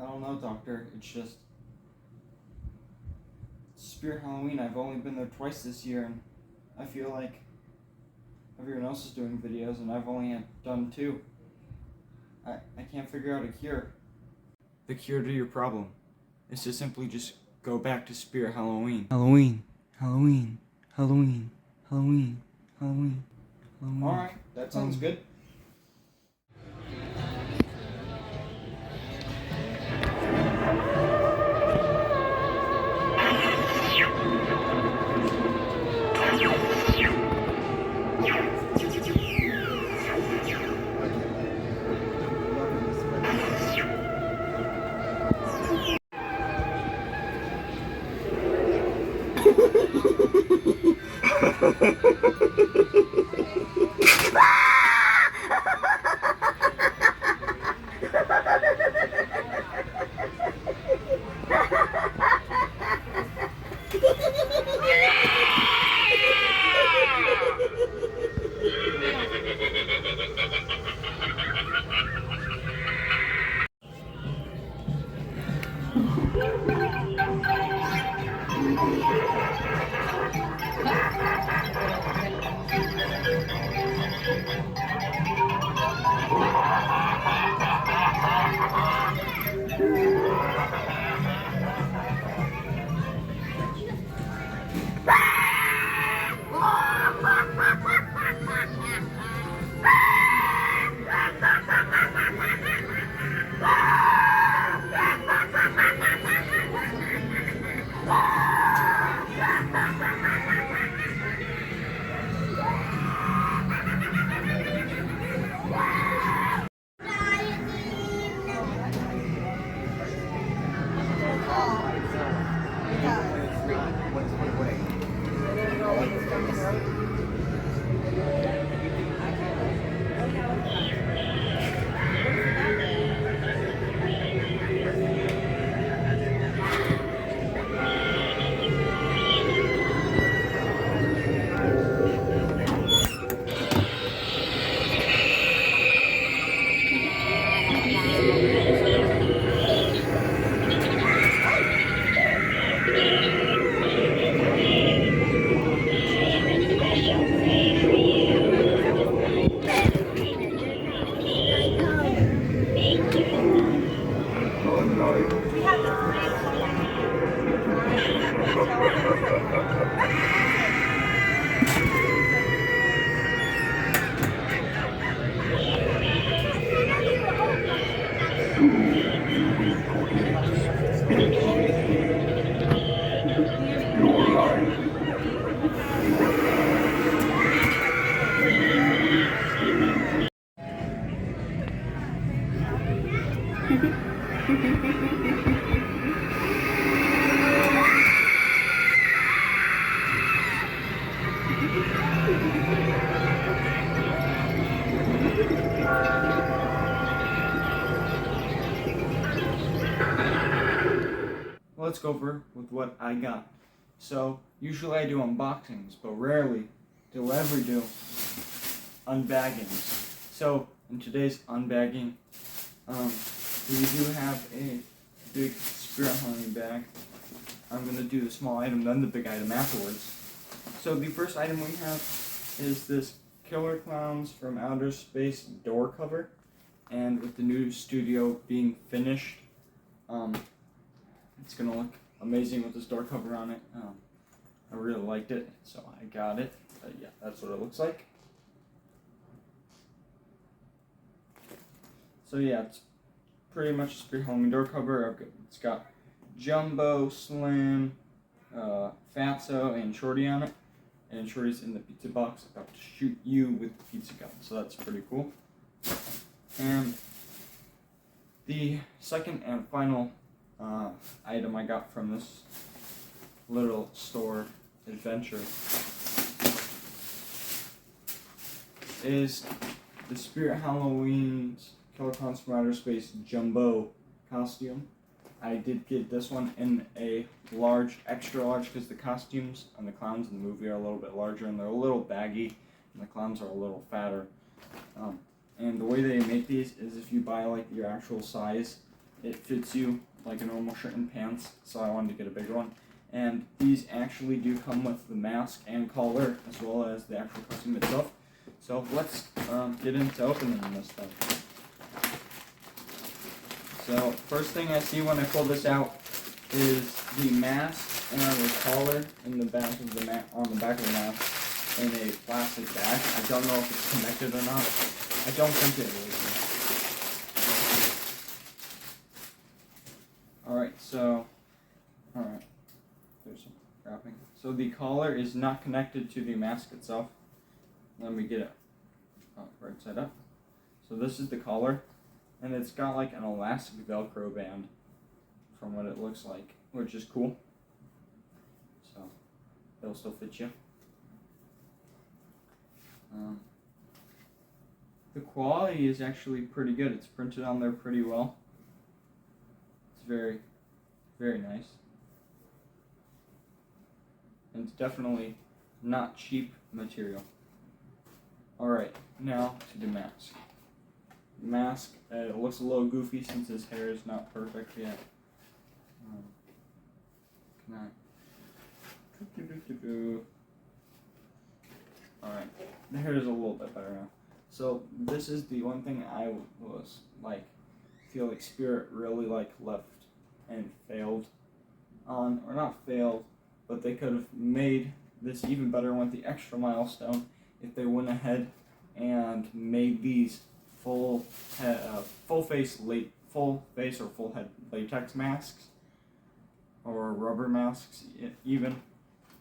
I don't know, Doctor. It's just Spirit Halloween. I've only been there twice this year, and I feel like everyone else is doing videos, and I've only done 2. I can't figure out a cure. The cure to your problem is to simply just go back to Spirit Halloween. Halloween, Halloween, Halloween, Halloween, Halloween, Halloween. Alright, that sounds good. Let's go over with what I got. So, usually I do unboxings, but rarely do I ever do unbaggings. So, in today's unbagging, we do have a big Spirit Halloween bag. I'm going to do the small item, then the big item afterwards. So, the first item we have is this Killer Clowns from Outer Space door cover. And with the new studio being finished, it's going to look amazing with this door cover on it. I really liked it, so I got it. Yeah, that's what it looks like. So yeah, it's pretty much a Spirit Halloween door cover. It's got Jumbo, Slim, Fatso, and Shorty on it. And Shorty's in the pizza box about to shoot you with the pizza gun, so that's pretty cool. And the second and final item I got from this little store adventure is the Spirit Halloween's Killer Clowns from Outer Space Jumbo costume. I did get this one in a large, extra large, because the costumes and the clowns in the movie are a little bit larger and they're a little baggy, and the clowns are a little fatter. And the way they make these is if you buy like your actual size it fits you like a normal shirt and pants, so I wanted to get a bigger one. And these actually do come with the mask and collar, as well as the actual costume itself. So let's get into opening this stuff. So first thing I see when I pull this out is the mask and the collar in the back of the on the back of the mask in a plastic bag. I don't know if it's connected or not. I don't think it is. Alright, so there's some wrapping. So the collar is not connected to the mask itself. Let me get it right side up. So this is the collar, and it's got like an elastic Velcro band from what it looks like, which is cool. So it'll still fit you. The quality is actually pretty good. It's printed on there pretty well. It's very, very nice. And it's definitely not cheap material. Alright, now to the mask. Mask, it looks a little goofy since his hair is not perfect yet. Alright, the hair is a little bit better now. So this is the one thing I was like, feel like Spirit really like left and failed on, or not failed, but they could have made this even better, went the extra milestone if they went ahead and made these full face or full head latex masks or rubber masks even,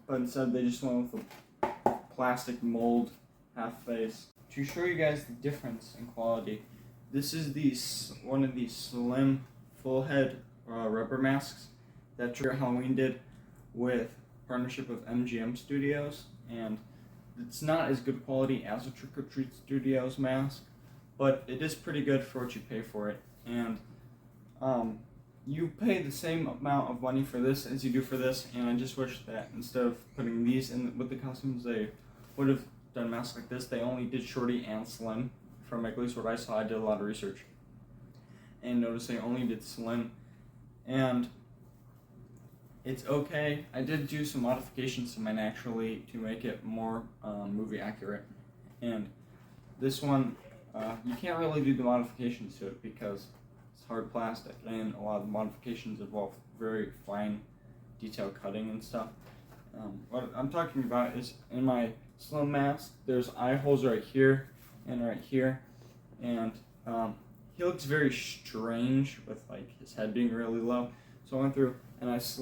but instead they just went with a plastic mold half face. To show you guys the difference in quality, this is one of these slim full head rubber masks that Trick or Halloween did with partnership with MGM Studios, and it's not as good quality as a Trick or Treat Studios mask, but it is pretty good for what you pay for it. And you pay the same amount of money for this as you do for this, and I just wish that instead of putting these in with the costumes, they would have done masks like this. They only did Shorty and Slim, from at least what I saw. I did a lot of research and noticed they only did Slim, and it's okay. I did do some modifications to mine actually to make it more movie accurate, and this one you can't really do the modifications to it because it's hard plastic, and a lot of the modifications involve very fine detail cutting and stuff. What I'm talking about is in my Slim mask, there's eye holes right here and right here, and he looks very strange with like his head being really low. So I went through and it's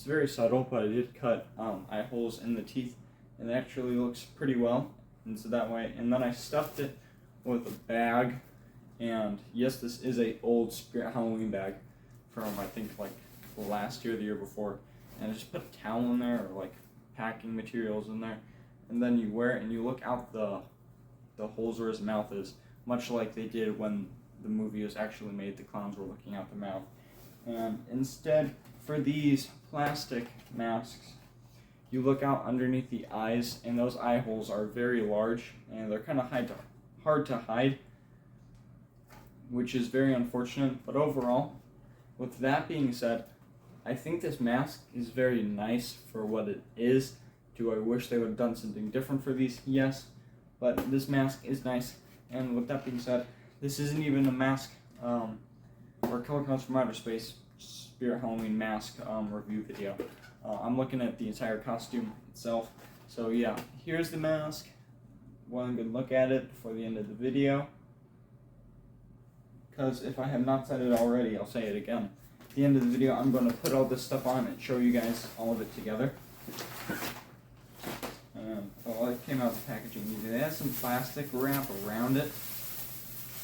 very subtle, but I did cut eye holes in the teeth, and it actually looks pretty well. And so that way, and then I stuffed it with a bag, and yes, this is a old Spirit Halloween bag from I think like last year, the year before, and I just put a towel in there or like packing materials in there, and then you wear it and you look out the holes where his mouth is, much like they did when the movie was actually made. The clowns were looking out the mouth. And instead, for these plastic masks, you look out underneath the eyes, and those eye holes are very large, and they're kind of hard to hide, which is very unfortunate. But overall, with that being said, I think this mask is very nice for what it is. Do I wish they would have done something different for these? Yes, but this mask is nice. And with that being said, this isn't even a mask or Killer Clowns from Outer Space Spirit Halloween mask review video. I'm looking at the entire costume itself. So yeah, here's the mask. One good look at it before the end of the video, because if I have not said it already, I'll say it again. At the end of the video, I'm going to put all this stuff on and show you guys all of it together. Well, it came out of the packaging easy. It has some plastic wrap around it.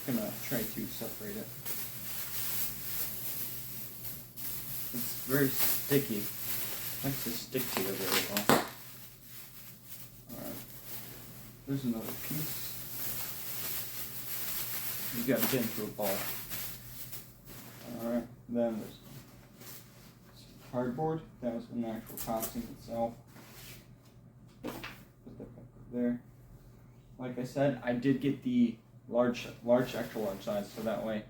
I'm going to try to separate it. It's very sticky. It likes to stick to it very well. Alright. There's another piece. You got to get into a ball. Alright, then there's some cardboard. That was in the actual costume itself. Put that back there. Like I said, I did get the extra large size, so that way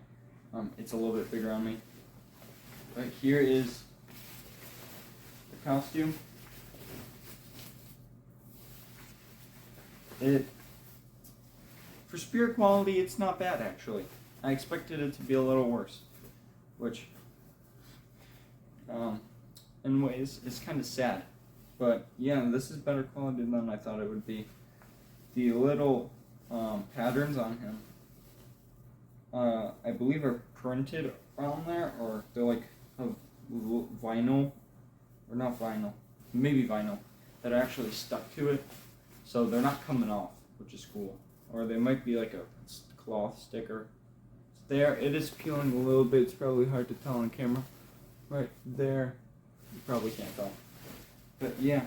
It's a little bit bigger on me. But here is the costume. For spirit quality, it's not bad actually. I expected it to be a little worse, which, in ways, is kind of sad. But yeah, this is better quality than I thought it would be. The little patterns on him, I believe, are printed on there, or they're like of vinyl, or not vinyl, maybe vinyl, that are actually stuck to it, so they're not coming off, which is cool. Or they might be like a cloth sticker. There, it is peeling a little bit. It's probably hard to tell on camera. Right there, you probably can't tell. But yeah,